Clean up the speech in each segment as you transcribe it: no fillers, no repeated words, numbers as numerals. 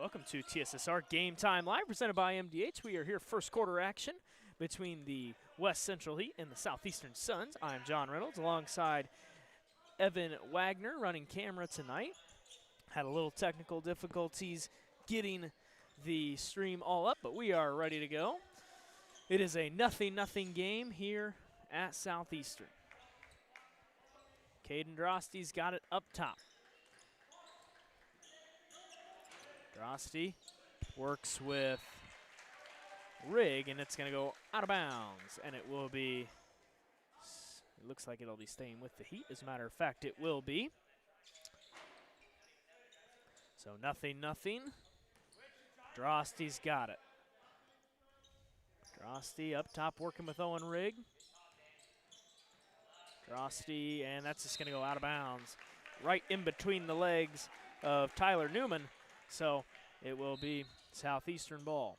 Welcome to TSSR Game Time Live, presented by MDH. We are here first quarter action between the West Central Heat and the Southeastern Suns. I'm John Reynolds alongside Evan Wagner running camera tonight. Had a little technical difficulties getting the stream all up, but we are ready to go. It is a 0-0 game here at Southeastern. Caden Drosty's got it up top. Drosty works with Rigg, and it's going to go out of bounds, and it will be, it looks like it'll be staying with the Heat. As a matter of fact, it will be. So 0-0. Drosty's got it. Drosty up top working with Owen Rigg. Drosty, and that's just going to go out of bounds right in between the legs of Tyler Newman. So it will be Southeastern ball.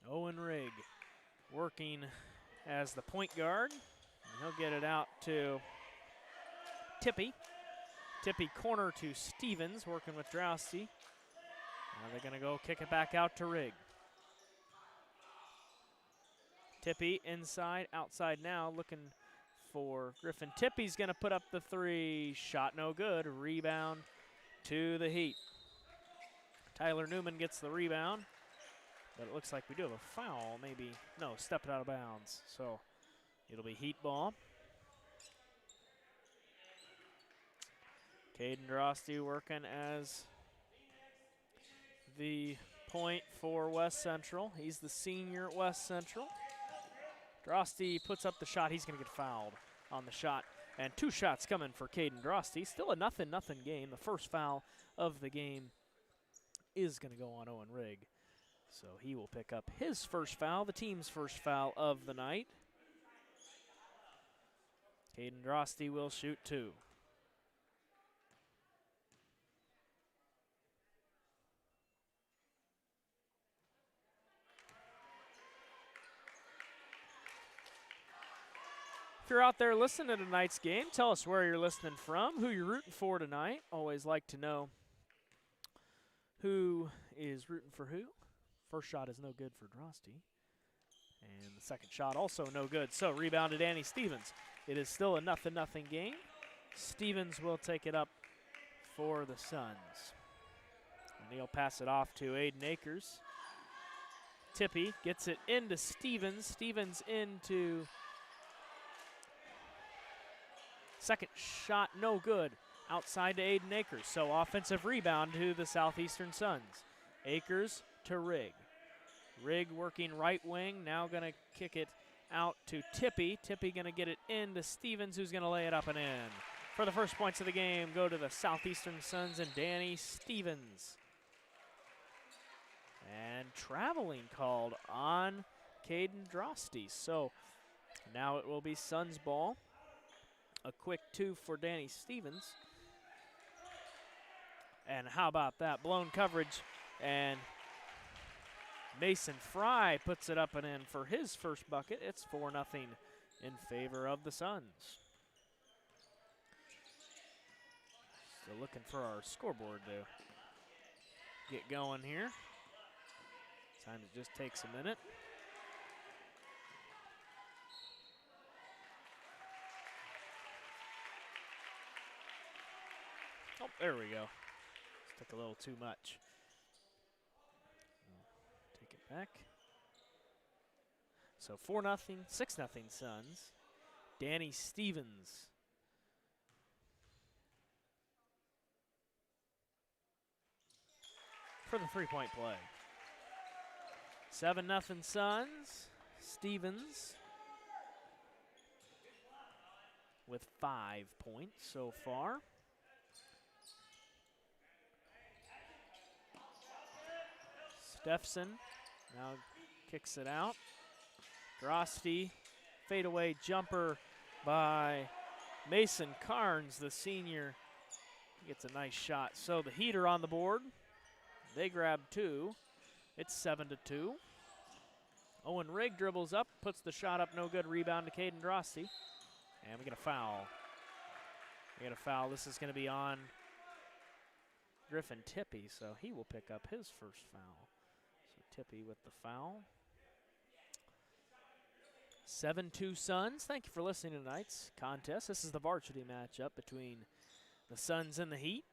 Owen Rigg working as the point guard. He'll get it out to Tippy. Tippy corner to Stevens working with Drosty. Now they're going to go kick it back out to Rigg. Tippy inside, outside now, looking for Griffin. Tippy's going to put up the three. Shot no good. Rebound to the Heat. Tyler Newman gets the rebound, but it looks like we do have a foul, maybe. No, stepped out of bounds. So it'll be Heat ball. Caden Drosty working as the point for West Central. He's the senior at West Central. Drosty puts up the shot. He's going to get fouled on the shot. And two shots coming for Caden Drosty. Still a 0-0 game. The first foul of the game is going to go on Owen Rigg. So he will pick up his first foul, the team's first foul of the night. Caden Drosty will shoot two. If you're out there listening to tonight's game, tell us where you're listening from, who you're rooting for tonight. Always like to know who is rooting for who. First shot is no good for Drosty. And the second shot also no good. So rebounded Danny Stevens. It is still a 0-0 game. Stevens will take it up for the Suns. And he'll pass it off to Aiden Akers. Tippy gets it into Stevens. Stevens into second shot, no good. Outside to Aiden Akers. So offensive rebound to the Southeastern Suns. Akers to Rigg. Rigg working right wing. Now going to kick it out to Tippy. Tippy going to get it into Stevens, who's going to lay it up and in. For the first points of the game, go to the Southeastern Suns and Danny Stevens. And traveling called on Caden Drosty. So now it will be Suns ball. A quick two for Danny Stevens. And how about that? Blown coverage, and Mason Fry puts it up and in for his first bucket. It's 4-0 in favor of the Suns. Still looking for our scoreboard to get going here. Time it just takes a minute. Oh, there we go. Took a little too much. Take it back. So 4-0, 6-0 Suns. Danny Stevens. For the three-point play. 7-0 Suns. Stevens with 5 points so far. Steffson now kicks it out. Drosty, fadeaway jumper by Mason Carnes, the senior. Gets a nice shot. So the Heat are on the board. They grab two. It's 7-2. Owen Rigg dribbles up, puts the shot up, no good. Rebound to Caden Drosty. And we get a foul. We get a foul. This is going to be on Griffin Tippy, so he will pick up his first foul. So Tippy with the foul. 7-2 Suns. Thank you for listening to tonight's contest. This is the varsity matchup between the Suns and the Heat.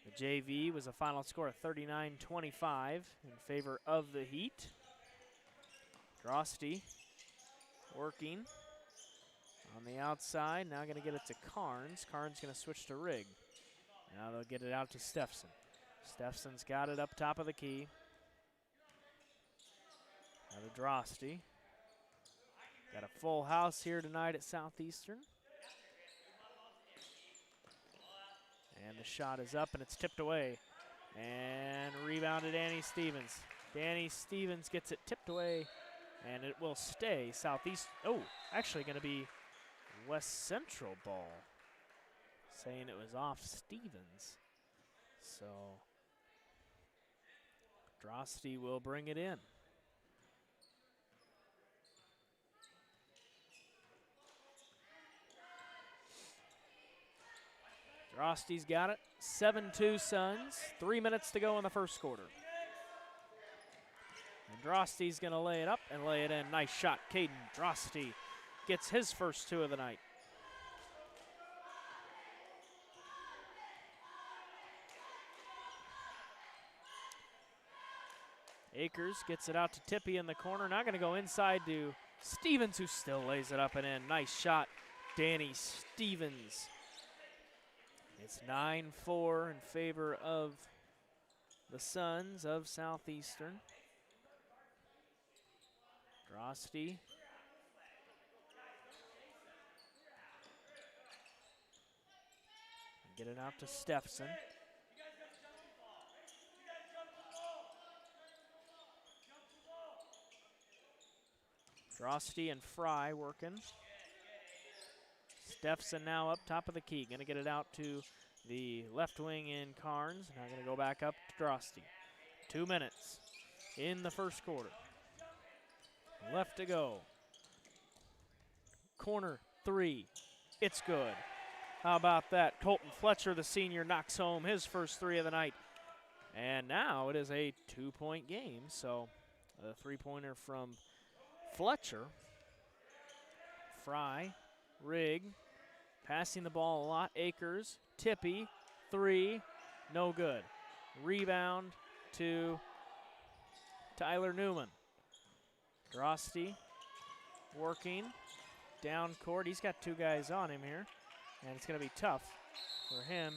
The JV was a final score of 39-25 in favor of the Heat. Drosty working on the outside. Now going to get it to Carnes. Carnes going to switch to Rigg. Now they'll get it out to Steffson. Steffson's got it up top of the key. Now to Drosty. Got a full house here tonight at Southeastern. And the shot is up and it's tipped away. And rebounded Danny Stevens. Danny Stevens gets it tipped away and it will stay Southeast. Oh, actually going to be West Central ball. Saying it was off Stevens. So Drosty will bring it in. Drosty's got it. 7-2 Suns. 3 minutes to go in the first quarter. And Drosty's going to lay it up and lay it in. Nice shot. Caden Drosty gets his first 2 of the night. Akers gets it out to Tippy in the corner. Now going to go inside to Stevens, who still lays it up and in. Nice shot, Danny Stevens. It's 9-4 in favor of the Suns of Southeastern. Drosty. Get it out to Steffson. Drosty and Fry working. Steffson now up top of the key. Going to get it out to the left wing in Carnes. Now going to go back up to Drosty. 2 minutes in the first quarter. Left to go. Corner 3. It's good. How about that? Colton Fletcher, the senior, knocks home his first 3 of the night. And now it is a 2-point game. So a 3-pointer from Fletcher. Fry. Rigg. Passing the ball a lot. Akers. Tippy. 3. No good. Rebound to Tyler Newman. Drosty working down court. He's got 2 guys on him here, and it's going to be tough for him.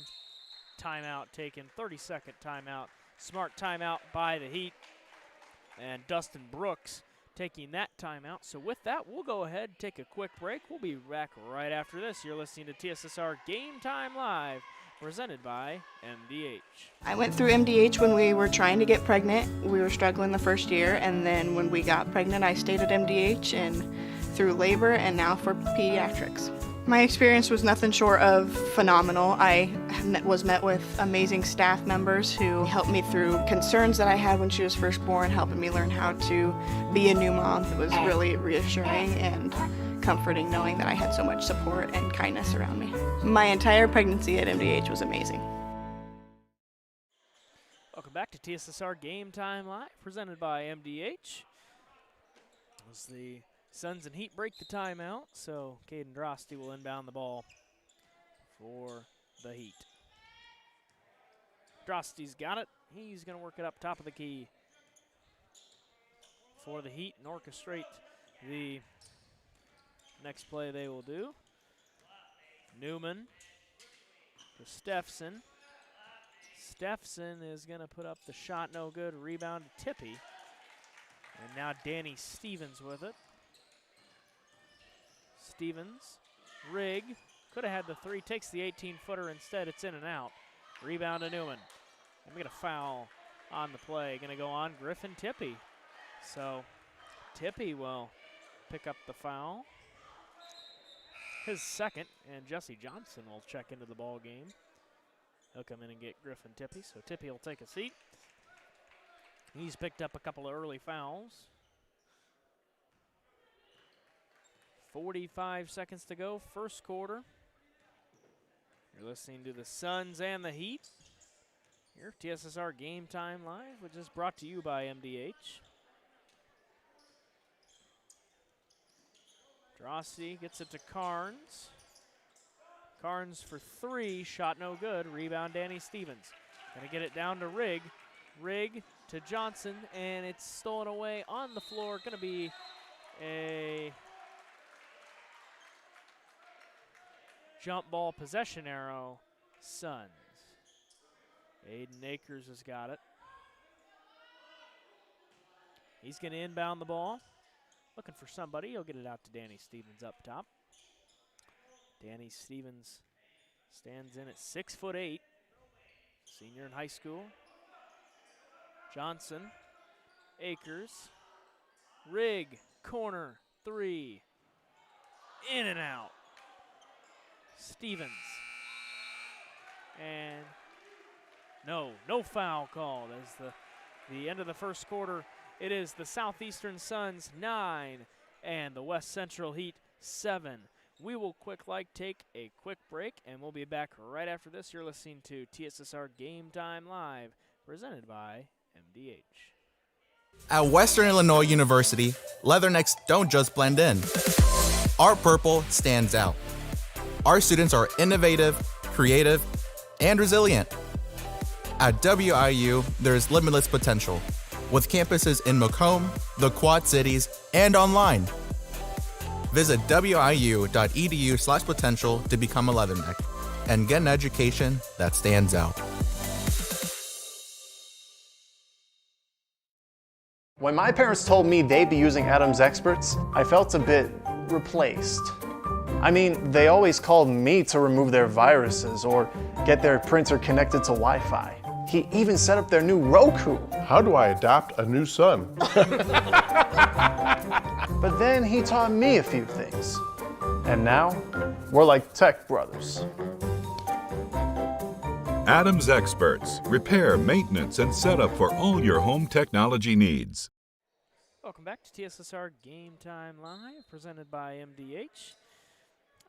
Timeout taken, 30-second timeout. Smart timeout by the Heat, and Dustin Brooks taking that timeout. So with that, we'll go ahead and take a quick break. We'll be back right after this. You're listening to TSSR Game Time Live, presented by MDH. I went through MDH when we were trying to get pregnant. We were struggling the first year, and then when we got pregnant, I stayed at MDH and through labor and now for pediatrics. My experience was nothing short of phenomenal. I was met with amazing staff members who helped me through concerns that I had when she was first born, helping me learn how to be a new mom. It was really reassuring and comforting knowing that I had so much support and kindness around me. My entire pregnancy at MDH was amazing. Welcome back to TSSR Game Time Live, presented by MDH. As the Suns and Heat break the timeout, so Caden Drosty will inbound the ball for the Heat. Drosty's got it. He's going to work it up top of the key for the Heat and orchestrate the next play they will do. Newman to Steffson. Steffson is going to put up the shot, no good. Rebound to Tippy. And now Danny Stevens with it. Stevens, Rigg, could have had the 3, takes the 18-footer instead. It's in and out. Rebound to Newman. And we get a foul on the play. Going to go on Griffin Tippy. So Tippy will pick up the foul. His second, and Jesse Johnson will check into the ball game. He'll come in and get Griffin Tippy, so Tippy will take a seat. He's picked up a couple of early fouls. 45 seconds to go, first quarter. You're listening to the Suns and the Heat. Here, TSSR Game Time Live, which is brought to you by MDH. Drosty gets it to Carnes. Carnes for 3, shot no good. Rebound, Danny Stevens. Gonna get it down to Rigg. Rigg to Johnson, and it's stolen away on the floor. Gonna be a jump ball possession arrow, Suns. Aiden Akers has got it. He's gonna inbound the ball. Looking for somebody. He'll get it out to Danny Stevens up top. Danny Stevens stands in at 6'8", senior in high school. Johnson, Akers, Rigg, corner, 3, in and out. Stevens, and no foul called as the end of the first quarter. It is the Southeastern Suns 9 and the West Central Heat 7. We will take a quick break, and we'll be back right after this. You're listening to TSSR Game Time Live, presented by MDH. At Western Illinois University, leathernecks don't just blend in. Our purple stands out. Our students are innovative, creative, and resilient. At WIU, there's limitless potential, with campuses in Macomb, the Quad Cities, and online. Visit wiu.edu/potential to become a leatherneck and get an education that stands out. When my parents told me they'd be using Adam's Experts, I felt a bit replaced. I mean, they always called me to remove their viruses or get their printer connected to Wi-Fi. He even set up their new Roku. How do I adopt a new son? But then he taught me a few things. And now, we're like tech brothers. Adam's Experts. Repair, maintenance, and setup for all your home technology needs. Welcome back to TSSR Game Time Live, presented by MDH.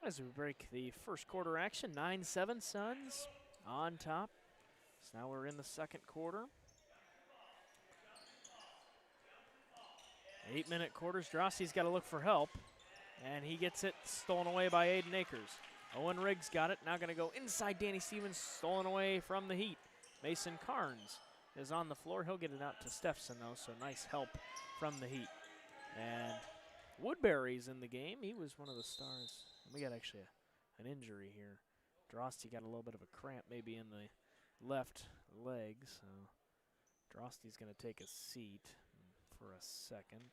As we break the first quarter action, 9-7 Suns on top. So now we're in the second quarter. 8-minute quarters. Drosty's got to look for help, and he gets it stolen away by Aiden Akers. Owen Riggs got it. Now going to go inside Danny Stevens, stolen away from the Heat. Mason Carnes is on the floor. He'll get it out to Steffson, though, so nice help from the Heat. And Woodbury's in the game. He was one of the stars. We got actually an injury here. Drosty got a little bit of a cramp maybe in the left leg, so Drosty's going to take a seat for a second.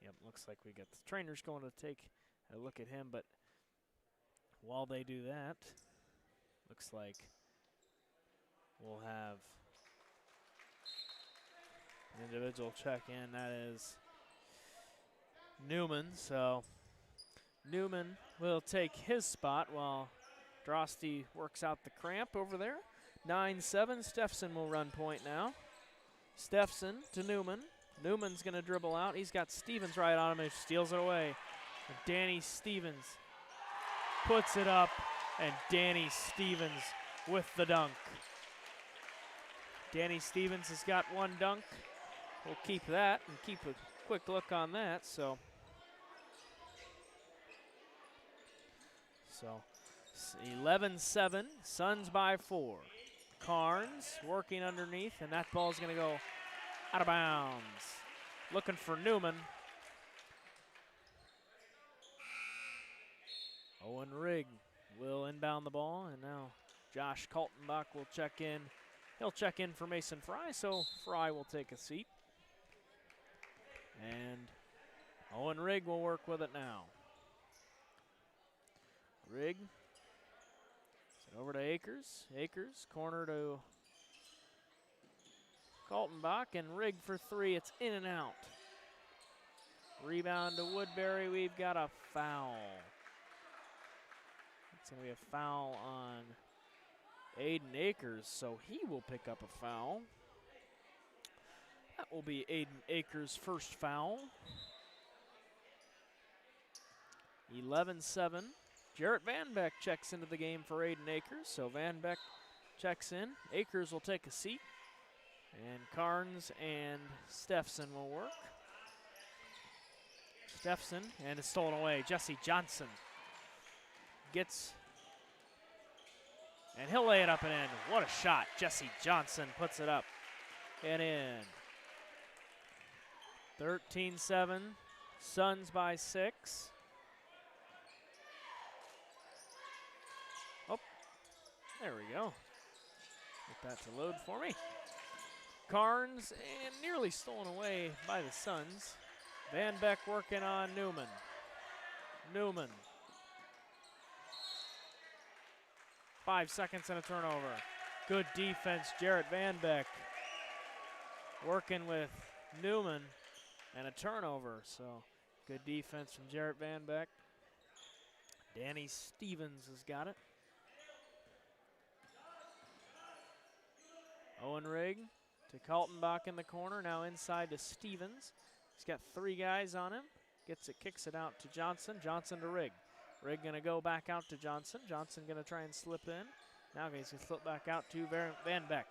Yep, looks like we got the trainers going to take a look at him, but while they do that, looks like we'll have an individual check in. That is Newman, so Newman will take his spot while Drosty works out the cramp over there. 9-7, Steffson will run point now. Steffson to Newman. Newman's going to dribble out. He's got Stevens right on him and steals it away. And Danny Stevens puts it up, and Danny Stevens with the dunk. Danny Stevens has got one dunk. We'll keep that and keep a quick look on that. So 11-7, Suns by 4. Carnes working underneath, and that ball's going to go out of bounds. Looking for Newman. Owen Rigg will inbound the ball, and now Josh Kaltenbach will check in. He'll check in for Mason Fry, so Fry will take a seat. And Owen Rigg will work with it now. Rigg. Over to Akers. Akers, corner to Kaltenbach, and Rigg for 3. It's in and out. Rebound to Woodbury. We've got a foul. It's going to be a foul on Aiden Akers, so he will pick up a foul. That will be Aiden Akers' first foul. 11-7. Jarrett Van Beck checks into the game for Aiden Akers. So Van Beck checks in. Akers will take a seat. And Carnes and Steffson will work. Steffson, and it's stolen away. Jesse Johnson gets, and he'll lay it up and in. What a shot. Jesse Johnson puts it up and in. 13-7, Suns by 6. Oh, there we go. Get that to load for me. Carnes, and nearly stolen away by the Suns. Van Beck working on Newman. Newman. 5 seconds and a turnover. Good defense, Jarrett Van Beck. Working with Newman and a turnover. So good defense from Jarrett Van Beck. Danny Stevens has got it. Owen Rigg to Kaltenbach in the corner. Now inside to Stevens. He's got 3 guys on him. Gets it, kicks it out to Johnson. Johnson to Rigg. Rigg going to go back out to Johnson. Johnson going to try and slip in. Now he's going to slip back out to Van Beck.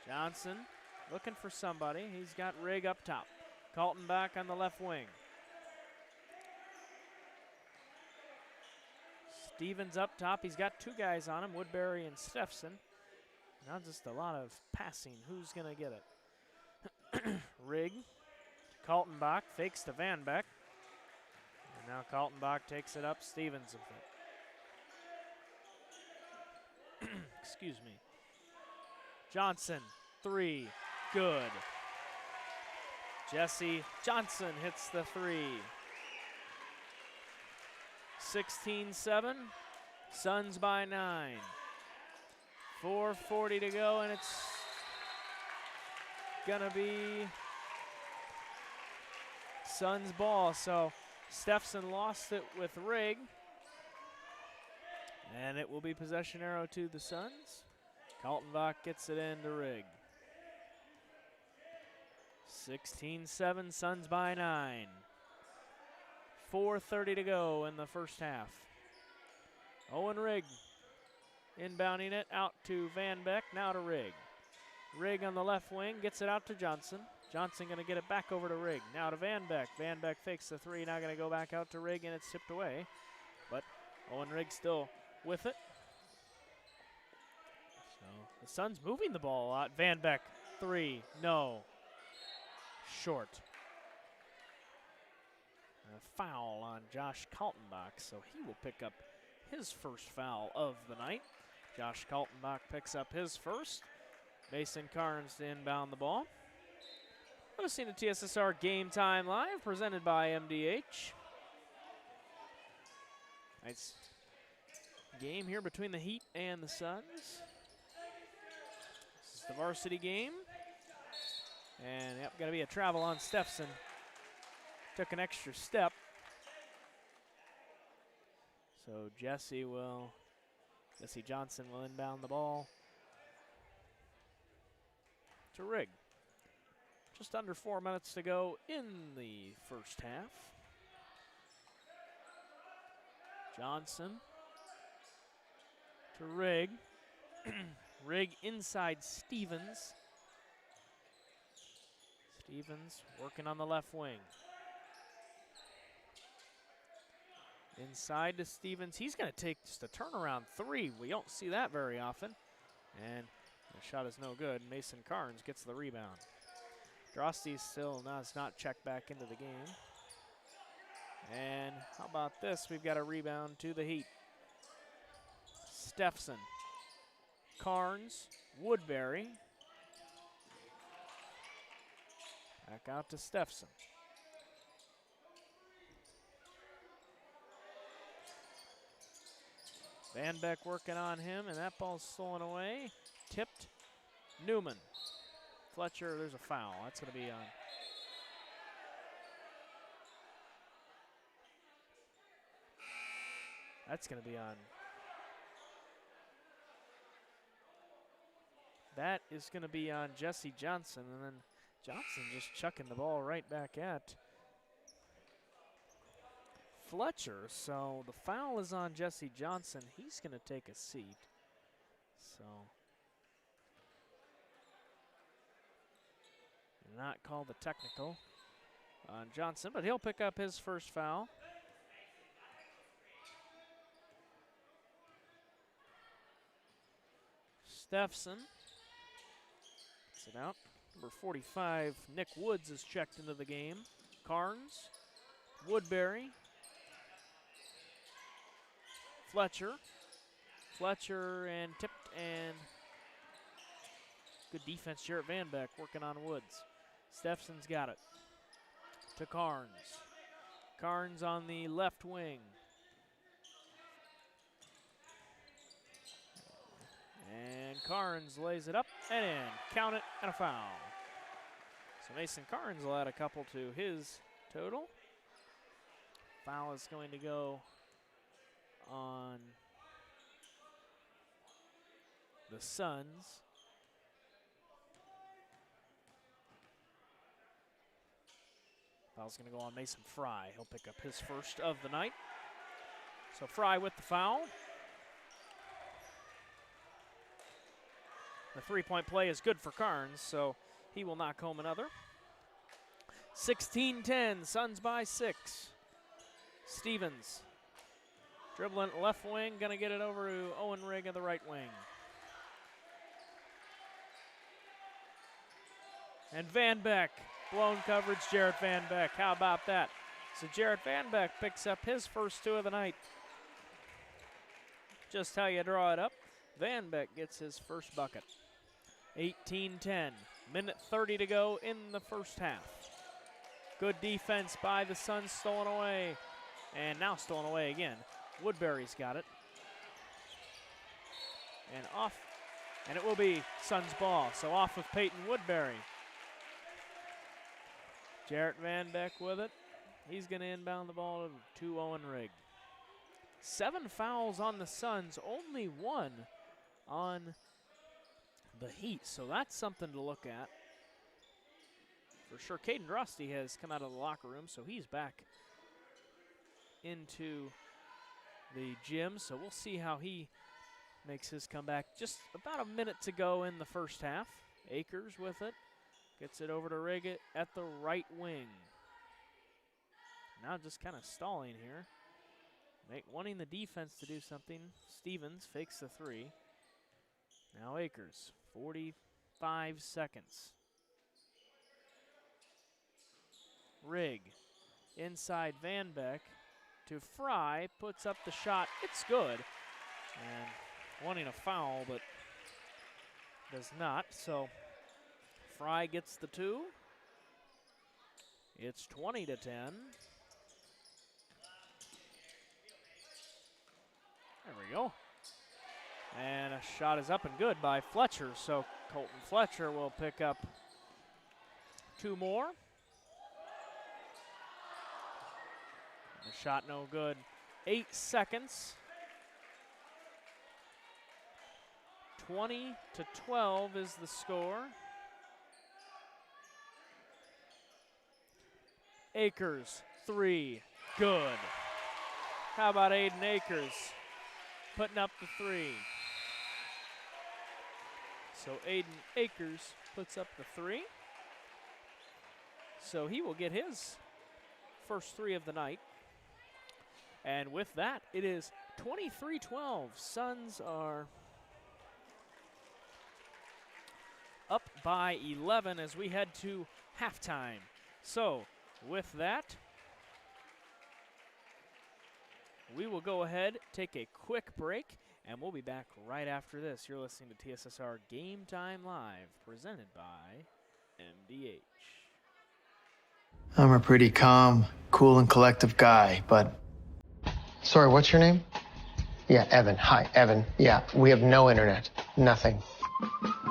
Johnson looking for somebody. He's got Rigg up top. Kaltenbach on the left wing. Stevens up top. He's got 2 guys on him, Woodbury and Steffson. Now just a lot of passing. Who's going to get it? Rigg to Kaltenbach, fakes to Van Beck. And now Kaltenbach takes it up. Stevens with it. Excuse me. Johnson, 3, good. Jesse Johnson hits the 3. 16-7, Suns by 9. 4:40 to go, and it's gonna be Suns ball. So Steffson lost it with Rigg, and it will be possession arrow to the Suns. Kaltenbach gets it into Rigg. 16-7, Suns by 9. 4:30 to go in the first half. Owen Rigg inbounding it out to Van Beck, now to Rigg. Rigg on the left wing, gets it out to Johnson. Johnson going to get it back over to Rigg. Now to Van Beck. Van Beck fakes the 3, now going to go back out to Rigg, and it's tipped away. But Owen Rigg still with it. So the Suns moving the ball a lot. Van Beck, 3, no. Short. A foul on Josh Kaltenbach, so he will pick up his first foul of the night. Josh Kaltenbach picks up his first. Mason Carnes to inbound the ball. I've seen a TSSR Game Time Live presented by MDH. Nice game here between the Heat and the Suns. This is the varsity game. And yep, going to be a travel on Steffson. Took an extra step. So Jesse Johnson will inbound the ball to Rigg. Just under 4 minutes to go in the first half. Johnson to Rigg. Rigg inside Stevens. Stevens working on the left wing. Inside to Stevens. He's going to take just a turnaround 3. We don't see that very often. And the shot is no good. Mason Carnes gets the rebound. Drosty still has not checked back into the game. And how about this? We've got a rebound to the Heat. Steffson, Carnes, Woodbury. Back out to Steffson. Van Beck working on him, and that ball's stolen away. Tipped. Newman. Fletcher, there's a foul. That's going to be on. That's going to be on. That is going to be on Jesse Johnson, and then Johnson just chucking the ball right back at Fletcher. So the foul is on Jesse Johnson. He's going to take a seat. So not called the technical on Johnson, but he'll pick up his first foul. Steffson gets it out. Number 45, Nick Woods, is checked into the game. Carnes, Woodbury, Fletcher, and tipped, and good defense. Jarrett Van Beck working on Woods. Steffson's got it to Carnes. Carnes on the left wing. And Carnes lays it up and in. Count it, and a foul. So Mason Carnes will add a couple to his total. Foul is going to go on the Suns. Foul's going to go on Mason Fry. He'll pick up his first of the night. So Fry with the foul. The three-point play is good for Carnes, so he will knock home another. 16-10, Suns by 6. Stevens dribbling left wing, gonna get it over to Owen Rigg at the right wing. And Van Beck, blown coverage, Jarrett Van Beck. How about that? So Jarrett Van Beck picks up his first two of the night. Just how you draw it up. Van Beck gets his first bucket. 18-10, minute 30 to go in the first half. Good defense by the Suns, stolen away. And now stolen away again. Woodbury's got it. And off, and it will be Suns ball. So off with Peyton Woodbury. Jarrett Van Beck with it. He's going to inbound the ball to Owen Rigg. 7 fouls on the Suns, only 1 on the Heat, so that's something to look at. For sure, Caden Rusty has come out of the locker room, so he's back into the gym, so we'll see how he makes his comeback. Just about a minute to go in the first half. Akers with it. Gets it over to Rigg at the right wing. Now just kind of stalling here. Wanting the defense to do something. Stevens fakes the three. Now Akers, 45 seconds. Rigg, inside Van Beck to Fry, puts up the shot. It's good. And wanting a foul, but does not. So Fry gets the 2. It's 20-10. There we go. And a shot is up and good by Fletcher. So Colton Fletcher will pick up 2 more. The shot no good. 8 seconds. 20-12 is the score. Akers, 3, good. How about Aiden Akers putting up the 3? So Aiden Akers puts up the 3. So he will get his first 3 of the night. And with that, it is 23-12. Suns are up by 11 as we head to halftime. So with that, we will go ahead, take a quick break, and we'll be back right after this. You're listening to TSSR Game Time Live, presented by MDH. I'm a pretty calm, cool, and collective guy, but... Sorry, what's your name? Yeah, Evan. Hi, Evan. Yeah, we have no internet. Nothing.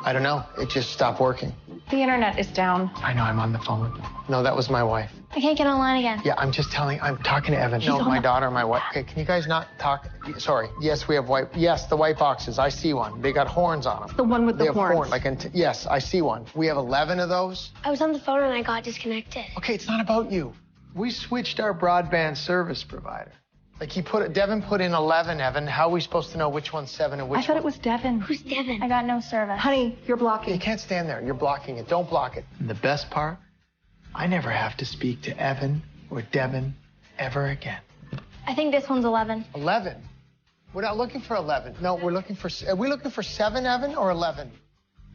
I don't know. It just stopped working. The internet is down. I know, I'm on the phone. No, that was my wife. I can't get online again. Yeah, I'm just telling, I'm talking to Evan. She's No, my daughter, my wife. Okay, can you guys not talk? Sorry. Yes, we have yes, the white boxes. I see one. They got horns on them. The one with they the have horns. Yes, I see one. We have 11 of those. I was on the phone and I got disconnected. Okay, it's not about you. We switched our broadband service provider. Like Devin put in 11, Evan. How are we supposed to know which one's 7 and which one? I thought it was Devin. Who's Devin? I got no service. Honey, you're blocking. You can't stand there. You're blocking it. Don't block it. And the best part, I never have to speak to Evan or Devin ever again. I think this one's 11. 11? We're not looking for 11. No, we're looking for... Are we looking for 7, Evan, or 11?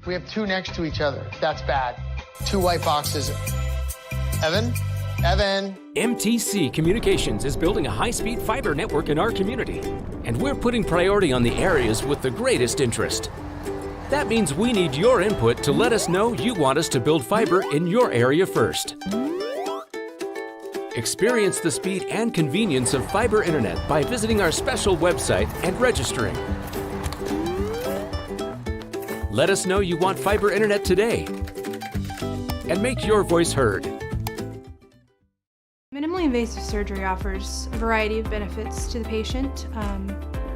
We have 2 next to each other. That's bad. 2 white boxes. Evan? Evan? MTC Communications is building a high-speed fiber network in our community, and we're putting priority on the areas with the greatest interest. That means we need your input to let us know you want us to build fiber in your area first. Experience the speed and convenience of fiber internet by visiting our special website and registering. Let us know you want fiber internet today, and make your voice heard. Minimally invasive surgery offers a variety of benefits to the patient.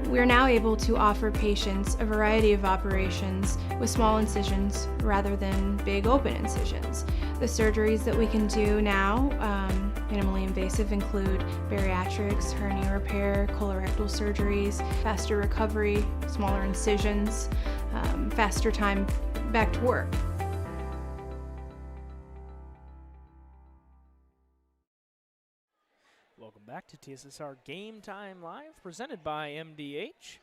We are now able to offer patients a variety of operations with small incisions rather than big open incisions. The surgeries that we can do now, minimally invasive, include bariatrics, hernia repair, colorectal surgeries, faster recovery, smaller incisions, faster time back to work. Welcome back to TSSR Game Time Live, presented by MDH,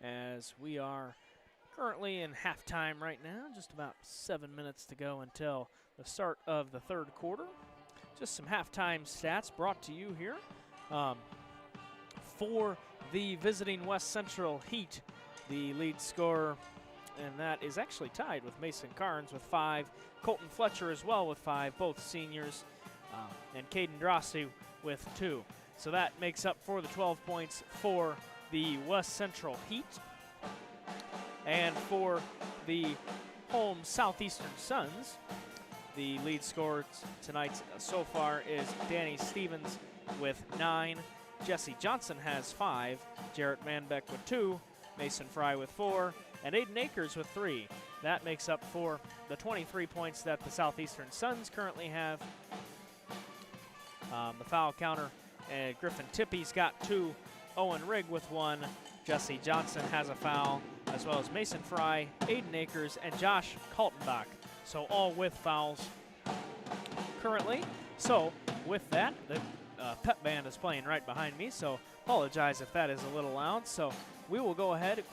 as we are currently in halftime right now, just about 7 minutes to go until the start of the third quarter. Just some halftime stats brought to you here. For the visiting West Central Heat, the lead scorer, and that is actually tied with Mason Carnes with 5, Colton Fletcher as well with 5, both seniors, and Caden Drossi with 2. So that makes up for the 12 points for the West Central Heat. And for the home Southeastern Suns, the lead scorer tonight so far is Danny Stevens with 9. Jesse Johnson has 5. Jarrett Manbeck with 2. Mason Fry with 4. And Aiden Akers with 3. That makes up for the 23 points that the Southeastern Suns currently have. The foul counter, Griffin Tippy's got 2, Owen Rigg with 1, Jesse Johnson has a foul, as well as Mason Fry, Aiden Akers, and Josh Kaltenbach. So all with fouls currently. So with that, the pep band is playing right behind me, so apologize if that is a little loud. So we will go ahead and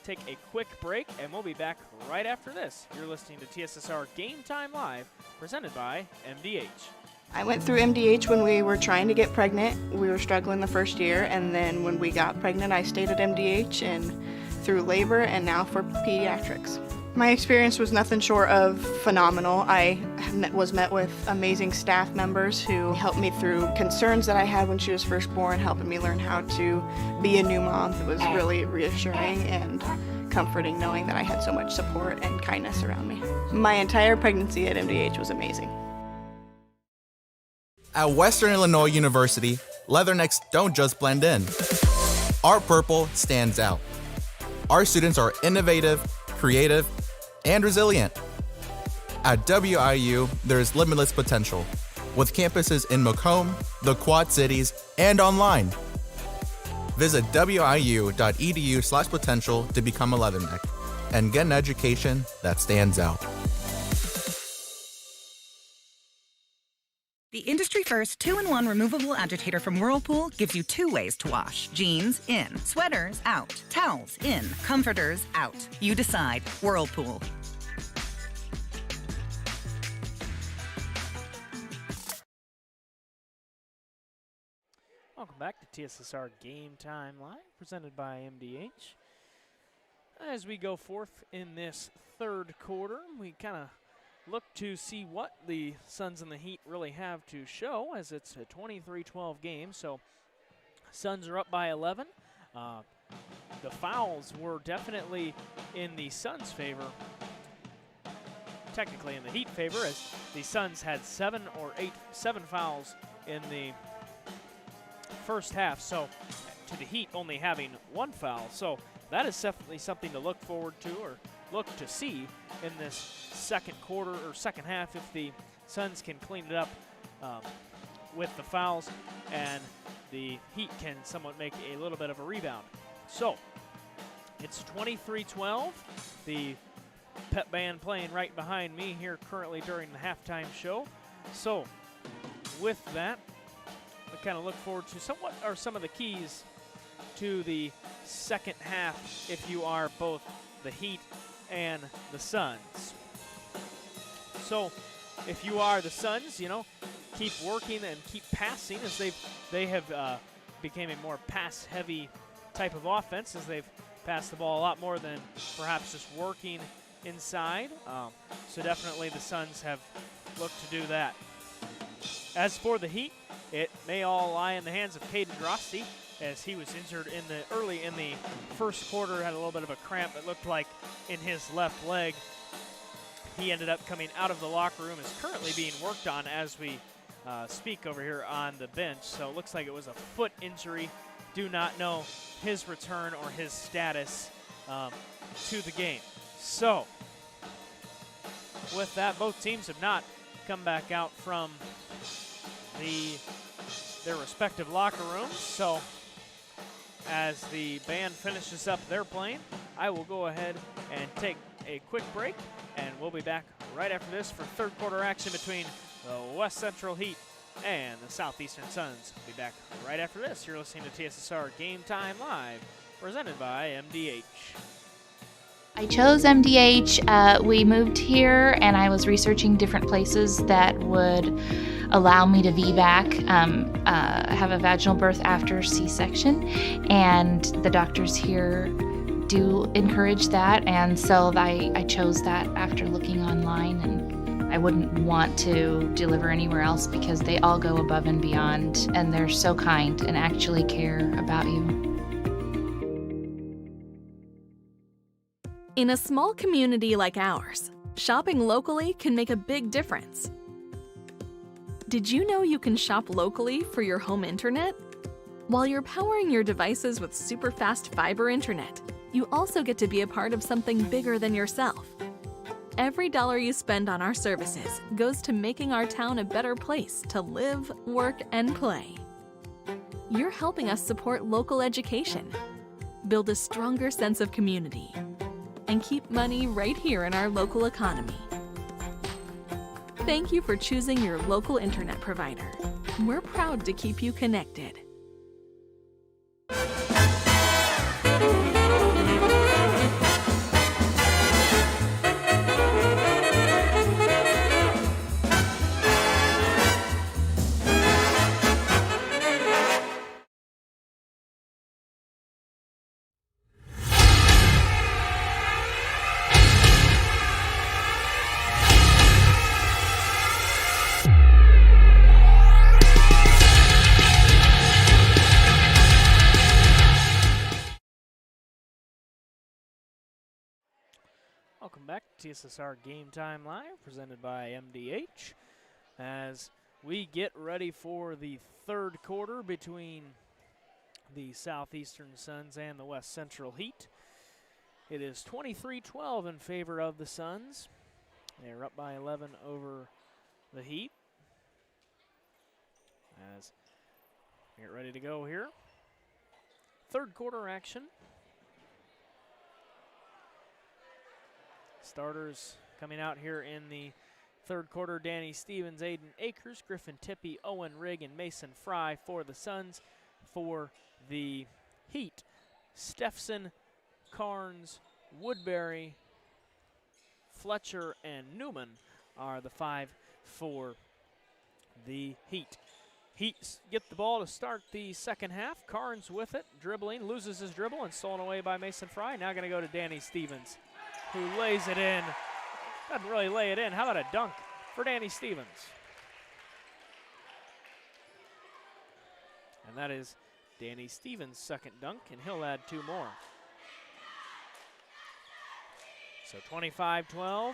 take a quick break, and we'll be back right after this. You're listening to TSSR Game Time Live, presented by MDH. I went through MDH when we were trying to get pregnant. We were struggling the first year, and then when we got pregnant, I stayed at MDH and through labor and now for pediatrics. My experience was nothing short of phenomenal. I was met with amazing staff members who helped me through concerns that I had when she was first born, helping me learn how to be a new mom. It was really reassuring and comforting knowing that I had so much support and kindness around me. My entire pregnancy at MDH was amazing. At Western Illinois University, leathernecks don't just blend in. Our purple stands out. Our students are innovative, creative, and resilient. At WIU, there is limitless potential, with campuses in Macomb, the Quad Cities, and online. Visit wiu.edu/potential to become a leatherneck and get an education that stands out. The industry-first 2-in-1 removable agitator from Whirlpool gives you 2 ways to wash. Jeans, in. Sweaters, out. Towels, in. Comforters, out. You decide. Whirlpool. Welcome back to TSSR Game Time Live, presented by MDH. As we go forth in this third quarter, we kind of look to see what the Suns and the Heat really have to show, as it's a 23-12 game. So Suns are up by 11. The fouls were definitely in the Suns' favor, technically in the Heat favor, as the Suns had 7 fouls in the first half, so to the Heat only having 1 foul. So that is definitely something to look forward to, or look to see in this second quarter or second half, if the Suns can clean it up with the fouls, and the Heat can somewhat make a little bit of a rebound. So it's 23-12. The pep band playing right behind me here currently during the halftime show. So with that, I kind of look forward to somewhat are some of the keys to the second half if you are both the Heat and the Suns. So if you are the Suns, you know, keep working and keep passing as they have became a more pass-heavy type of offense as they've passed the ball a lot more than perhaps just working inside. So definitely the Suns have looked to do that. As for the Heat, it may all lie in the hands of Caden Drosty as he was injured early in the first quarter, had a little bit of a cramp, it looked like, in his left leg. He ended up coming out of the locker room, is currently being worked on as we speak over here on the bench. So it looks like it was a foot injury. Do not know his return or his status to the game. So with that, both teams have not come back out from their respective locker rooms. So as the band finishes up their playing, I will go ahead and take a quick break, and we'll be back right after this for third quarter action between the West Central Heat and the Southeastern Suns. We'll be back right after this. You're listening to TSSR Game Time Live, presented by MDH. I chose MDH. We moved here, and I was researching different places that would allow me to VBAC, have a vaginal birth after C-section, and the doctors here do encourage that, and so I chose that after looking online, and I wouldn't want to deliver anywhere else because they all go above and beyond, and they're so kind and actually care about you. In a small community like ours, shopping locally can make a big difference. Did you know you can shop locally for your home internet? While you're powering your devices with super fast fiber internet, you also get to be a part of something bigger than yourself. Every dollar you spend on our services goes to making our town a better place to live, work, and play. You're helping us support local education, build a stronger sense of community, and keep money right here in our local economy. Thank you for choosing your local internet provider. We're proud to keep you connected. Welcome back to TSSR Game Time Live, presented by MDH, as we get ready for the third quarter between the Southeastern Suns and the West Central Heat. It is 23-12 in favor of the Suns. They're up by 11 over the Heat. As we get ready to go here. Third quarter action. Starters coming out here in the third quarter: Danny Stevens, Aiden Akers, Griffin Tippy, Owen Rigg, and Mason Fry for the Suns. For the Heat, Steffson, Carnes, Woodbury, Fletcher, and Newman are the five for the Heat. Heat get the ball to start the second half. Carnes with it, dribbling, loses his dribble, and stolen away by Mason Fry. Now going to go to Danny Stevens, who lays it in. Doesn't really lay it in. How about a dunk for Danny Stevens? And that is Danny Stevens' second dunk, and he'll add two more. So 25-12.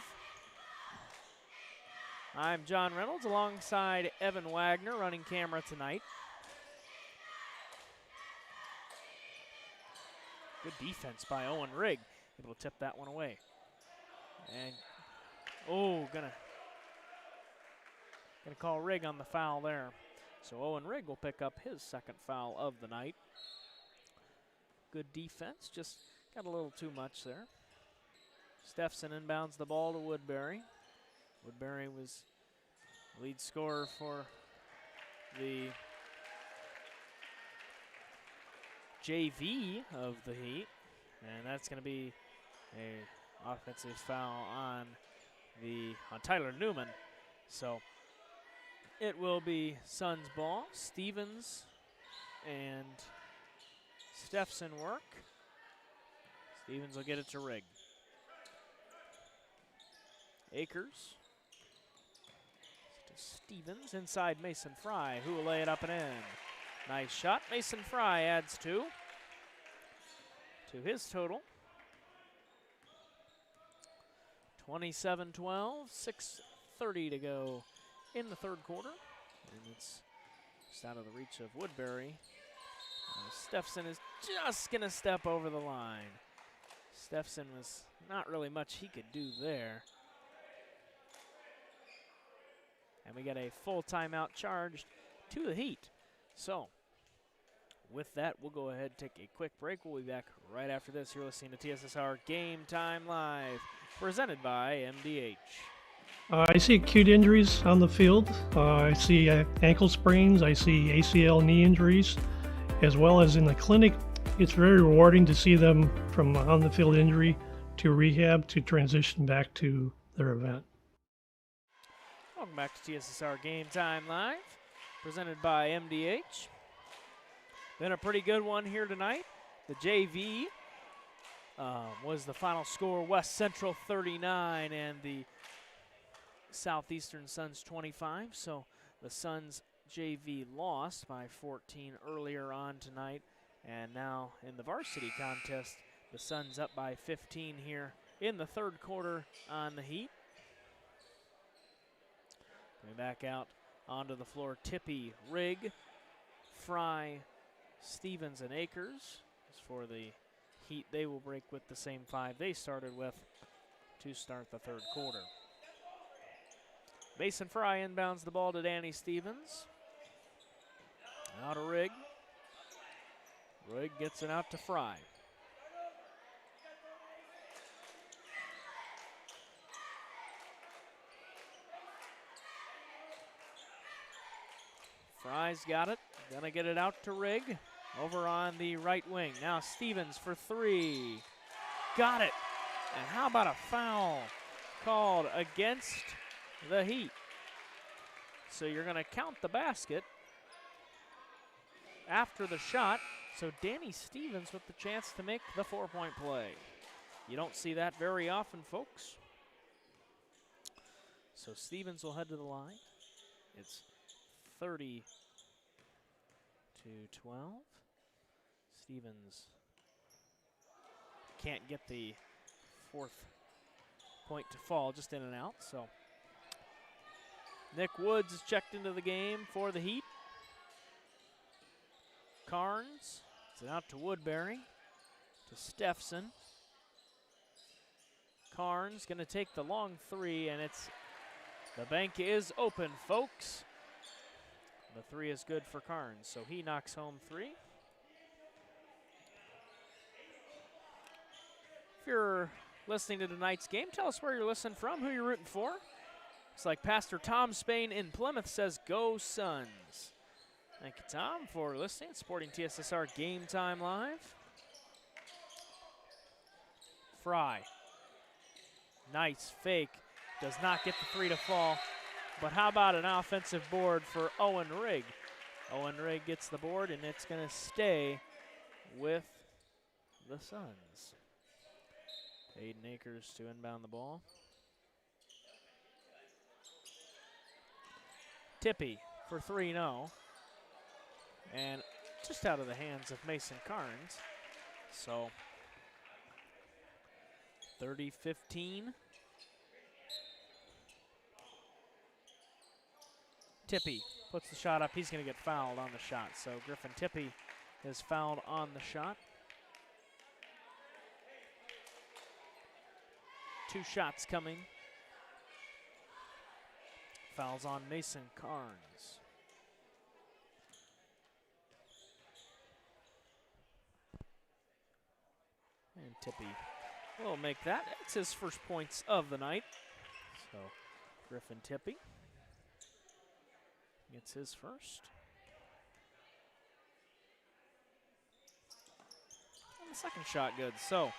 I'm John Reynolds alongside Evan Wagner running camera tonight. Good defense by Owen Rigg, able to tip that one away. And, gonna call Rigg on the foul there. So Owen Rigg will pick up his second foul of the night. Good defense, just got a little too much there. Steffson inbounds the ball to Woodbury. Woodbury was lead scorer for the JV of the Heat, and that's going to be a offensive foul on Tyler Newman. So it will be Suns ball. Stevens and Steffson work. Stevens will get it to Rigg. Akers to Stevens inside Mason Fry, who will lay it up and in. Nice shot. Mason Fry adds 2 to his total. 27-12, 6:30 to go in the third quarter. And it's just out of the reach of Woodbury. Steffson is just going to step over the line. Steffson was not really much he could do there. And we get a full timeout charged to the Heat. So, with that, we'll go ahead and take a quick break. We'll be back right after this. You're listening to TSSR Game Time Live, presented by MDH. I see acute injuries on the field. I see ankle sprains. I see ACL knee injuries, as well as in the clinic. It's very rewarding to see them from on-the-field injury to rehab to transition back to their event. Welcome back to TSSR Game Time Live, presented by MDH. Been a pretty good one here tonight. The JV was the final score, West Central 39 and the Southeastern Suns 25. So the Suns JV lost by 14 earlier on tonight. And now in the varsity contest, the Suns up by 15 here in the third quarter on the Heat. Coming back out onto the floor, Tippy, Rigg, Fry, Stevens, and Akers. As for the Heat, they will break with the same 5 they started with to start the third quarter. Mason Fry inbounds the ball to Danny Stevens. Out to Rigg. Rigg gets it out to Fry. Fry's got it. Gonna get it out to Rigg. Over on the right wing. Now Stevens for 3. Got it. And how about a foul called against the Heat? So you're gonna count the basket after the shot. So Danny Stevens with the chance to make the 4-point play. You don't see that very often, folks. So Stevens will head to the line. It's 30-12. Stevens can't get the 4th point to fall, just in and out. So Nick Woods is checked into the game for the Heat. Carnes, it's out to Woodbury, to Steffson. Carnes gonna take the long 3, and the bank is open, folks. The 3 is good for Carnes, so he knocks home 3. If you're listening to tonight's game, tell us where you're listening from, who you're rooting for. It's like Pastor Tom Spain in Plymouth says, "Go Suns." Thank you, Tom, for listening, supporting TSSR Game Time Live. Fry. Nice fake. Does not get the 3 to fall. But how about an offensive board for Owen Rigg? Owen Rigg gets the board, and it's going to stay with the Suns. Aiden Akers to inbound the ball. Tippy for 3, no. And just out of the hands of Mason Carnes. So 30-15. Tippy puts the shot up. He's going to get fouled on the shot. So Griffin Tippy is fouled on the shot. 2 shots coming. Fouls on Mason Carnes. And Tippy will make that. It's his first points of the night. So Griffin Tippy gets his first. And the second shot good. So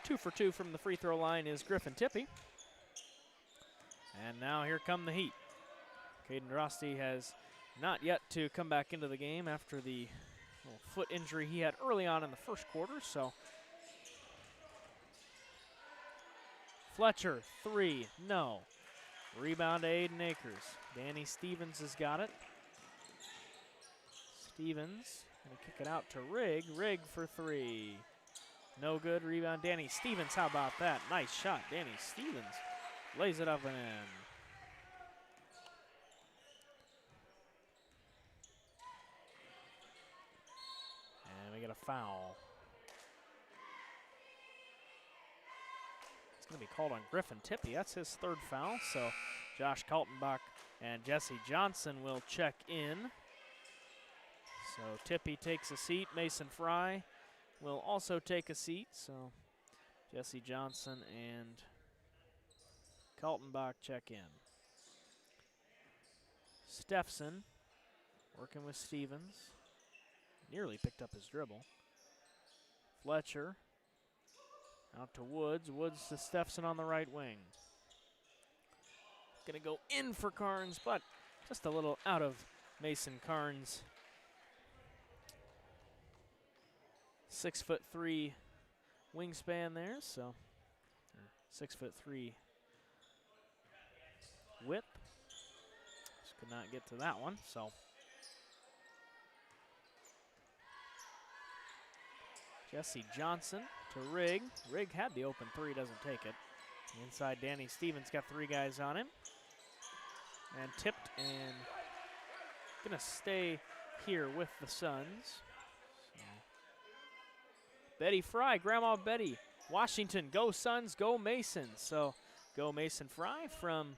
2 for 2 from the free throw line is Griffin Tippy. And now here come the Heat. Caden Drosty has not yet to come back into the game after the little foot injury he had early on in the first quarter. So Fletcher, 3, no. Rebound to Aiden Akers. Danny Stevens has got it. Stevens gonna kick it out to Rigg. Rigg for 3. No good. Rebound Danny Stevens. How about that? Nice shot. Danny Stevens lays it up and in. And we get a foul. It's going to be called on Griffin Tippy. That's his third foul. So Josh Kaltenbach and Jesse Johnson will check in. So Tippy takes a seat. Mason Fry will also take a seat. So Jesse Johnson and Kaltenbach check in. Steffson working with Stevens. Nearly picked up his dribble. Fletcher out to Woods. Woods to Steffson on the right wing. Gonna go in for Carnes, but just a little out of Mason Carnes' 6'3" wingspan there, so 6'3" width. Just could not get to that one, so Jesse Johnson to Rigg. Rigg had the open 3, doesn't take it. Inside, Danny Stevens got 3 guys on him. And tipped and gonna stay here with the Suns. So Betty Fry, Grandma Betty. Washington, go Suns, go Mason. So go Mason Fry from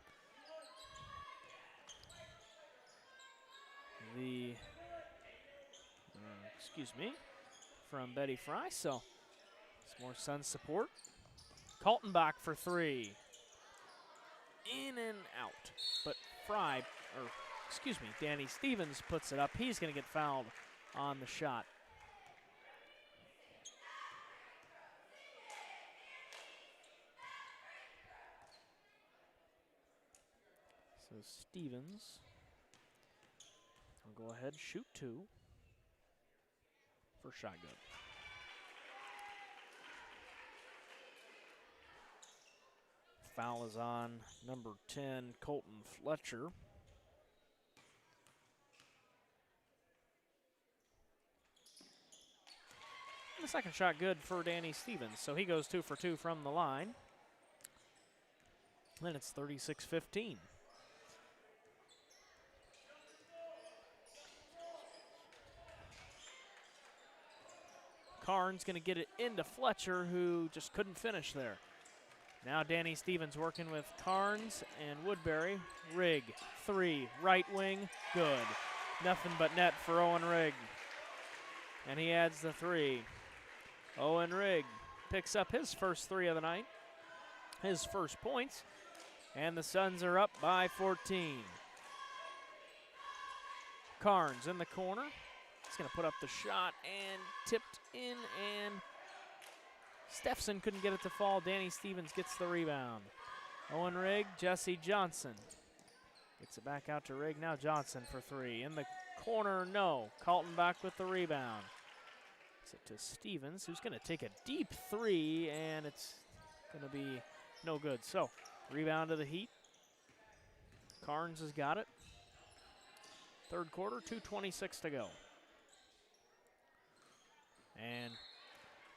the, from Betty Fry. So it's more Suns support. Kaltenbach for 3. In and out. But Fry, Danny Stevens puts it up. He's going to get fouled on the shot. So Stevens will go ahead, shoot 2. First shot good. Foul is on number 10, Colton Fletcher. And the second shot good for Danny Stevens. So he goes 2 for 2 from the line. And it's 36-15. Carnes going to get it into Fletcher, who just couldn't finish there. Now Danny Stevens working with Carnes and Woodbury. Rigg, 3, right wing, good. Nothing but net for Owen Rigg. And he adds the 3. Owen Rigg picks up his first 3 of the night, his first points, and the Suns are up by 14. Carnes in the corner. He's going to put up the shot and tipped in, and Steffson couldn't get it to fall. Danny Stevens gets the rebound. Owen Rigg, Jesse Johnson gets it back out to Rigg. Now Johnson for 3. In the corner, no. Kaltenbach with the rebound. It's it to Stevens, who's going to take a deep 3, and it's going to be no good. So, rebound to the Heat. Carnes has got it. Third quarter, 2:26 to go. And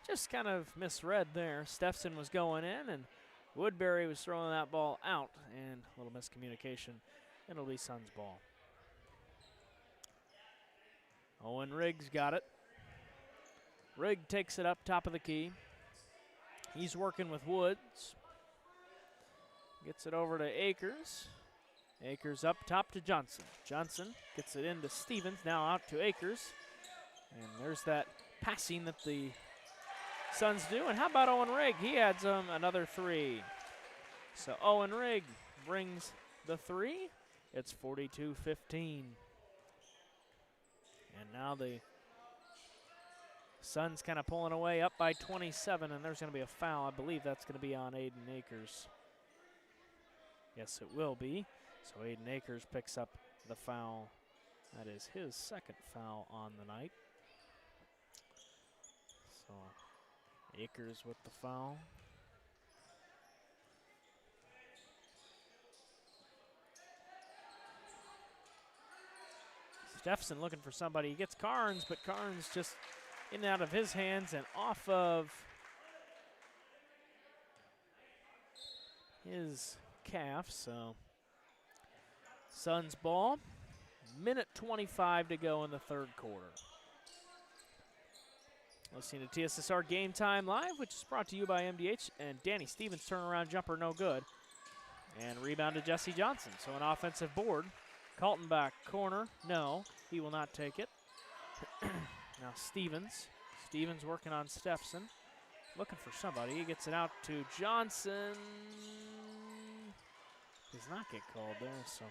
just kind of misread there. Steffson was going in, and Woodbury was throwing that ball out, and a little miscommunication. It'll be Suns ball. Owen Rigg's got it. Rigg takes it up top of the key. He's working with Woods. Gets it over to Akers. Akers up top to Johnson. Johnson gets it into Stevens, now out to Akers. And there's that passing that the Suns do. And how about Owen Rigg? He adds another 3. So Owen Rigg brings the 3. It's 42-15. And now the Suns kind of pulling away up by 27, and there's going to be a foul. I believe that's going to be on Aiden Akers. Yes, it will be. So Aiden Akers picks up the foul. That is his second foul on the night. So Akers with the foul. Steffson looking for somebody. He gets Carnes, but Carnes just in and out of his hands and off of his calf. So Suns ball. Minute 25 to go in the third quarter. Listening to TSSR Game Time Live, which is brought to you by MDH, and Danny Stevens' turnaround jumper no good. And rebound to Jesse Johnson. So an offensive board. Kaltenbach corner, no, he will not take it. Now Stevens. Stevens working on Steffson. Looking for somebody. He gets it out to Johnson. Does not get called there, so.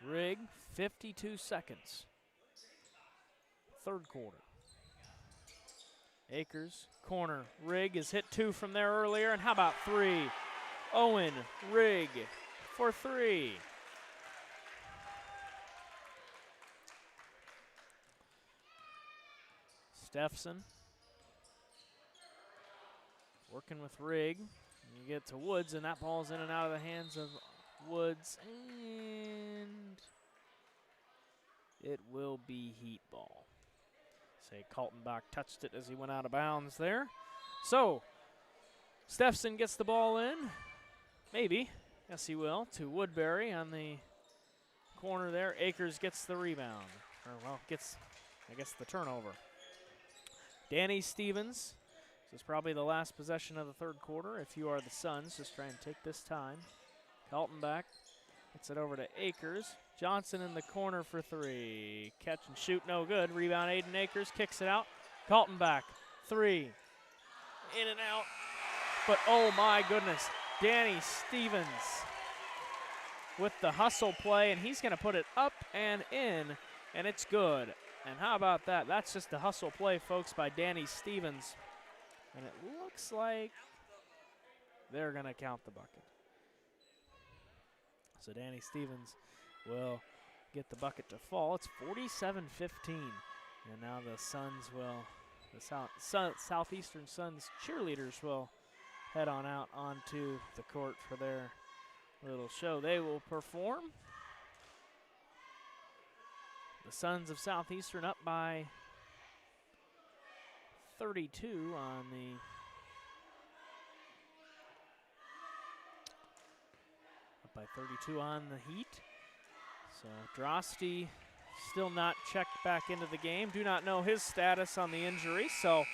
Rigg, 52 seconds. Third quarter. Akers, corner. Rigg has hit 2 from there earlier, and how about 3? Owen Rigg for 3. Steffson working with Rigg. You get to Woods, and that ball's in and out of the hands of Woods, and it will be Heat ball. Say Kaltenbach touched it as he went out of bounds there. So Steffson gets the ball in. Maybe. Yes, he will. To Woodbury on the corner there. Akers gets the rebound. Or, well, gets, I guess, the turnover. Danny Stevens. This is probably the last possession of the third quarter. If you are the Suns, just try and take this time. Kaltenbach gets it over to Akers. Johnson in the corner for 3. Catch and shoot, no good. Rebound, Aiden Akers kicks it out. Kaltenbach, 3. In and out. But, oh, my goodness. Danny Stevens with the hustle play, and he's going to put it up and in, and it's good. And how about that? That's just the hustle play, folks, by Danny Stevens. And it looks like they're going to count the bucket. So Danny Stevens will get the bucket to fall. It's 47-15. And now the Suns will, the Southeastern Suns cheerleaders will head on out onto the court for their little show they will perform. The Suns of Southeastern up by 32 on the Heat. So Drosty still not checked back into the game. Do not know his status on the injury, so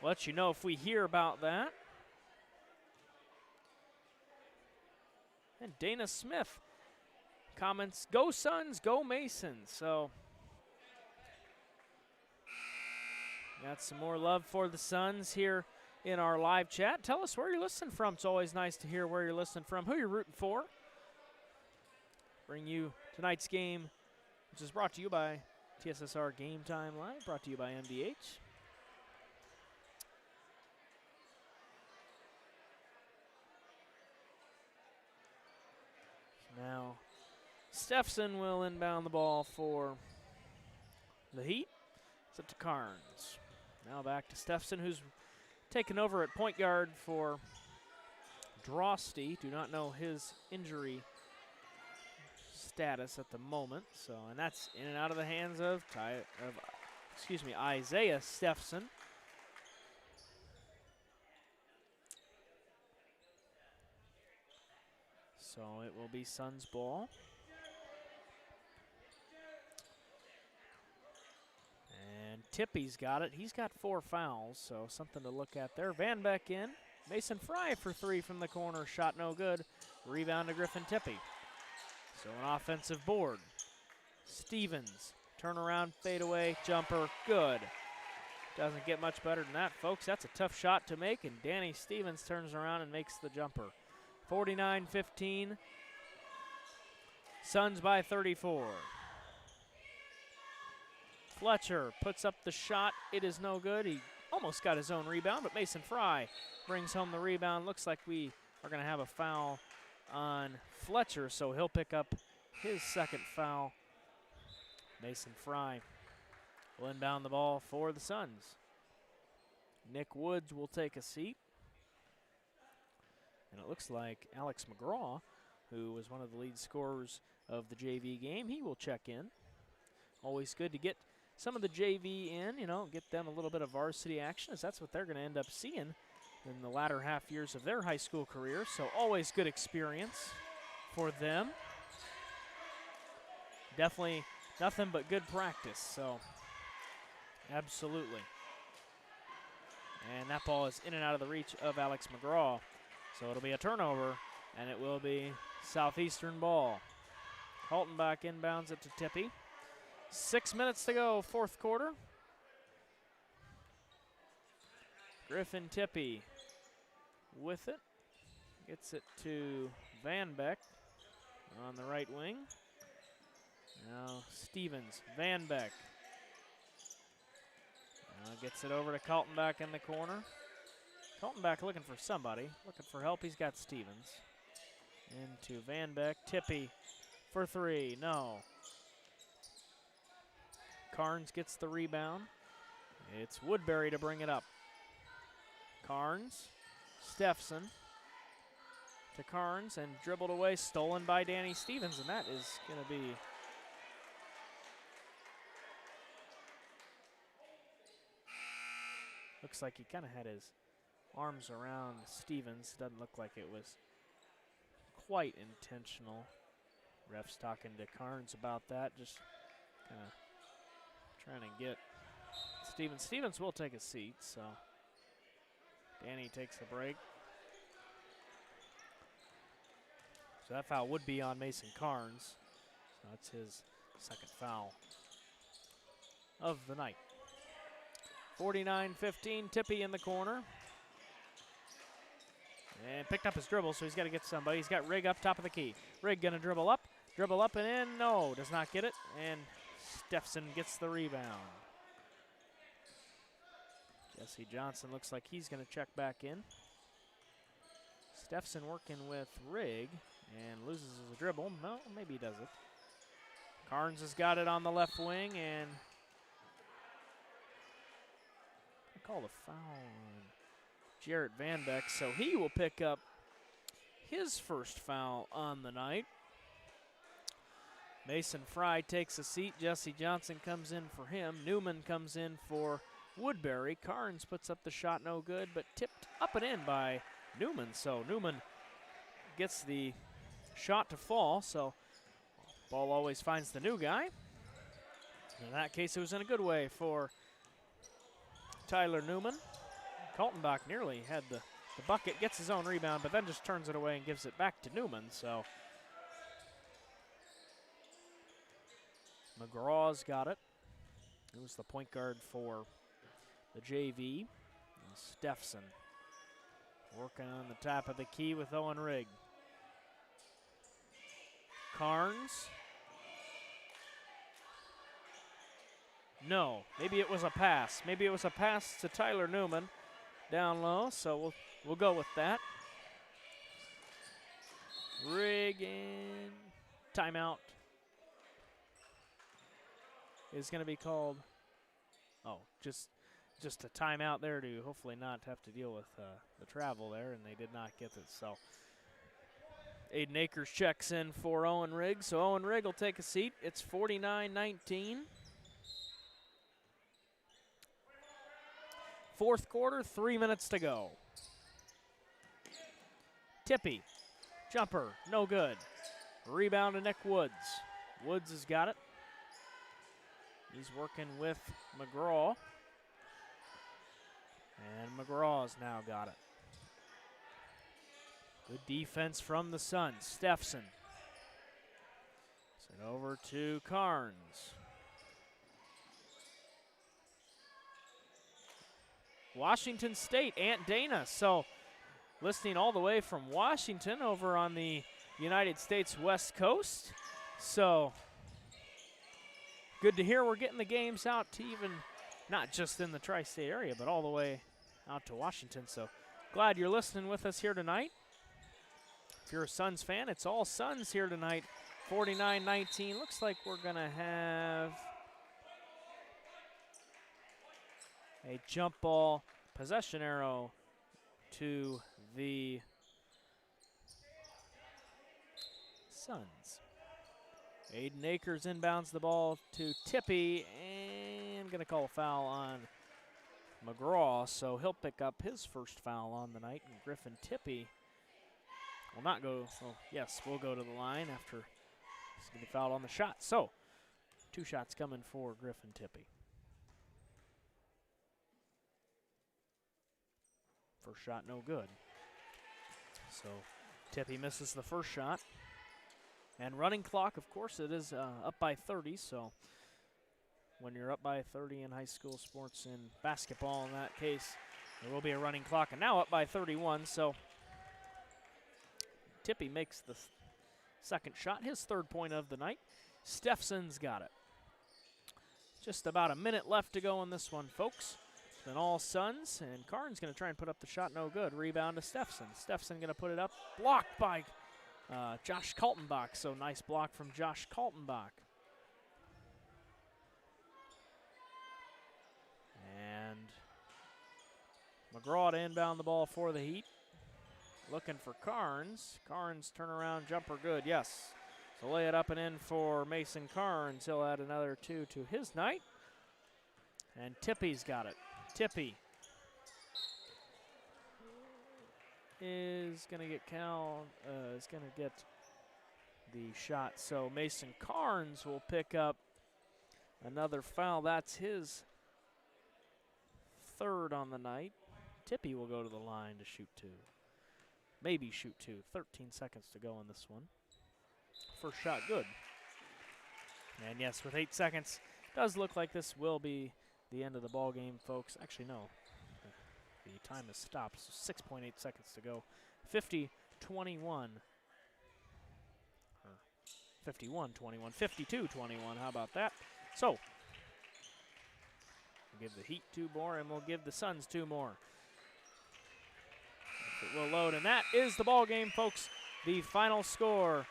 we'll let you know if we hear about that. And Dana Smith comments, "Go Suns, go Masons." So got some more love for the Suns here in our live chat. Tell us where you're listening from. It's always nice to hear where you're listening from, who you're rooting for. Bring you tonight's game, which is brought to you by TSSR Game Time Live, brought to you by MDH. Now, Steffson will inbound the ball for the Heat. It's up to Carnes. Now back to Steffson, who's taken over at point guard for Drosty. Do not know his injury status at the moment. So, and that's in and out of the hands of Isaiah Steffson. So it will be Suns ball. And Tippy's got it. He's got 4 fouls, so something to look at there. Van Beck in. Mason Fry for 3 from the corner. Shot no good. Rebound to Griffin Tippy. So an offensive board. Stevens, turnaround, fadeaway, jumper, good. Doesn't get much better than that, folks. That's a tough shot to make, and Danny Stevens turns around and makes the jumper. 49-15, Suns by 34. Fletcher puts up the shot. It is no good. He almost got his own rebound, but Mason Fry brings home the rebound. Looks like we are going to have a foul on Fletcher, so he'll pick up his second foul. Mason Fry will inbound the ball for the Suns. Nick Woods will take a seat. And it looks like Alex McGraw, who was one of the lead scorers of the JV game, he will check in. Always good to get some of the JV in, you know, get them a little bit of varsity action, as that's what they're going to end up seeing in the latter half years of their high school career. So always good experience for them. Definitely nothing but good practice, so absolutely. And that ball is in and out of the reach of Alex McGraw. So it'll be a turnover, and it will be Southeastern ball. Haltenbach inbounds it to Tippy. 6 minutes to go, fourth quarter. Griffin Tippy with it. Gets it to Van Beck on the right wing. Now Stevens, Van Beck. Now gets it over to Kaltenbach in the corner. Kaltenbach looking for somebody, looking for help. He's got Stevens. Into Van Beck. Tippy for three. No. Carnes gets the rebound. It's Woodbury to bring it up. Carnes. Steffson to Carnes and dribbled away, stolen by Danny Stevens, and that is going to be looks like he kind of had his arms around Stevens. Doesn't look like it was quite intentional. Ref's talking to Carnes about that, just kind of trying to get Stevens. Stevens will take a seat, so Danny takes a break. So that foul would be on Mason Carnes. So that's his second foul of the night. 49-15, Tippy in the corner. And picked up his dribble, so he's got to get somebody. He's got Rigg up top of the key. Rigg going to dribble up and in. No, does not get it. And Steffson gets the rebound. Jesse Johnson looks like he's going to check back in. Steffson working with Rigg and loses his dribble. No, maybe he does it. Carnes has got it on the left wing, and I call the foul on Jarrett Van Beck, so he will pick up his first foul on the night. Mason Fry takes a seat. Jesse Johnson comes in for him. Newman comes in for Woodbury. Carnes puts up the shot, no good, but tipped up and in by Newman. So Newman gets the shot to fall, so ball always finds the new guy. In that case, it was in a good way for Tyler Newman. Kaltenbach nearly had the bucket, gets his own rebound, but then just turns it away and gives it back to Newman. So McGraw's got it. He was the point guard for the JV. And Steffson working on the top of the key with Owen Rigg. Carnes. No, maybe it was a pass. Maybe it was a pass to Tyler Newman down low, so we'll go with that. Rigg and timeout is going to be called. Oh, just a timeout there to hopefully not have to deal with the travel there, and they did not get it. So Aiden Akers checks in for Owen Rigg, so Owen Rigg will take a seat. It's 49-19. Fourth quarter, 3 minutes to go. Tippy, jumper, no good. Rebound to Nick Woods. Woods has got it. He's working with McGraw. And McGraw's now got it. Good defense from the Suns. Steffson. Send over to Carnes. Washington State, Aunt Dana. So listening all the way from Washington over on the United States West Coast. So good to hear we're getting the games out to even not just in the tri-state area, but all the way out to Washington. So glad you're listening with us here tonight. If you're a Suns fan, it's all Suns here tonight. 49-19. Looks like we're going to have a jump ball possession arrow to the Suns. Aiden Akers inbounds the ball to Tippy and going to call a foul on McGraw, so he'll pick up his first foul on the night. And Griffin Tippy will not go, well, yes, we'll go to the line after he's getting fouled on the shot. So 2 shots coming for Griffin Tippy. First shot no good. So Tippy misses the first shot. And running clock, of course, it is up by 30, so when you're up by 30 in high school sports in basketball, in that case, there will be a running clock. And now up by 31, so Tippy makes the second shot, his 3rd point of the night. Steffson's got it. Just about a minute left to go in this one, folks. It's been all Suns, and Carnes going to try and put up the shot, no good. Rebound to Steffson. Steffson going to put it up, blocked by Josh Kaltenbach, so nice block from Josh Kaltenbach. And McGraw to inbound the ball for the Heat. Looking for Carnes. Carnes turnaround jumper good, yes. So lay it up and in for Mason Carnes. He'll add another 2 to his night. And Tippy's got it. Tippy is going to get is going to get the shot. So Mason Carnes will pick up another foul. That's his 3rd on the night. Tippy will go to the line to shoot 2. Maybe shoot 2. 13 seconds to go in this one. First shot good. And yes, with 8 seconds, does look like this will be the end of the ball game, folks. Actually, no. The time has stopped, so 6.8 seconds to go. 50-21. Or 51-21. 52-21, how about that? So, we'll give the Heat 2 more, and we'll give the Suns 2 more. It will load, and that is the ball game, folks. The final score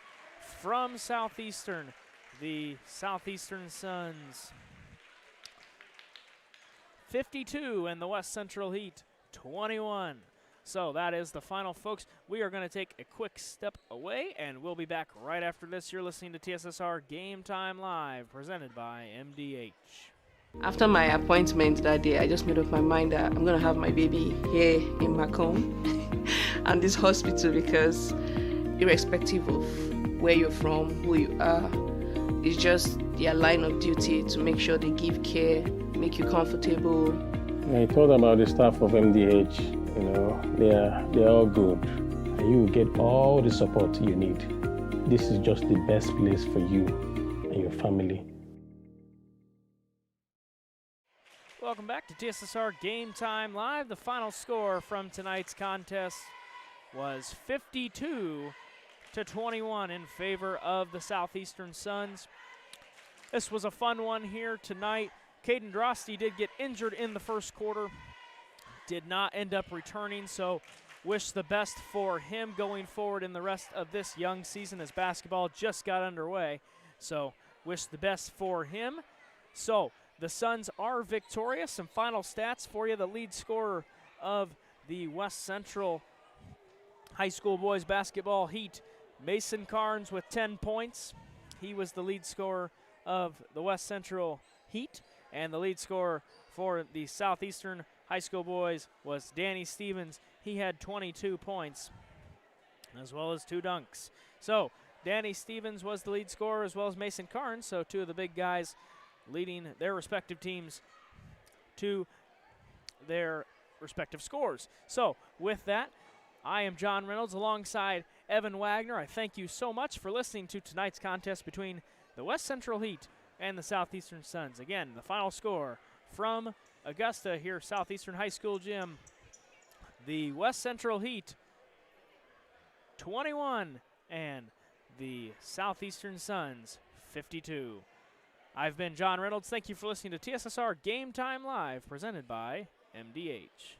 from Southeastern. The Southeastern Suns 52 and the West Central Heat 21. So that is the final, folks. We are going to take a quick step away, and we'll be back right after this. You're listening to TSSR Game Time Live, presented by MDH. After my appointment that day, I just made up my mind that I'm going to have my baby here in Macomb and this hospital, because irrespective of where you're from, who you are, it's just their line of duty to make sure they give care, make you comfortable. I thought about the staff of MDH. You know, they're all good. And you will get all the support you need. This is just the best place for you and your family. Welcome back to TSSR Game Time Live. The final score from tonight's contest was 52-21 in favor of the Southeastern Suns. This was a fun one here tonight. Caden Drosty did get injured in the first quarter, did not end up returning, so wish the best for him going forward in the rest of this young season as basketball just got underway. So wish the best for him. So the Suns are victorious. Some final stats for you. The lead scorer of the West Central High School Boys Basketball Heat, Mason Carnes, with 10 points. He was the lead scorer of the West Central Heat. And the lead scorer for the Southeastern High School Boys was Danny Stevens. He had 22 points, as well as 2 dunks. So Danny Stevens was the lead scorer, as well as Mason Carnes. So 2 of the big guys leading their respective teams to their respective scores. So with that, I am John Reynolds alongside Evan Wagner. I thank you so much for listening to tonight's contest between the West Central Heat and the Southeastern Suns. Again, the final score from Augusta here, Southeastern High School Gym. The West Central Heat 21 and the Southeastern Suns 52. I've been John Reynolds. Thank you for listening to TSSR Game Time Live, presented by MDH.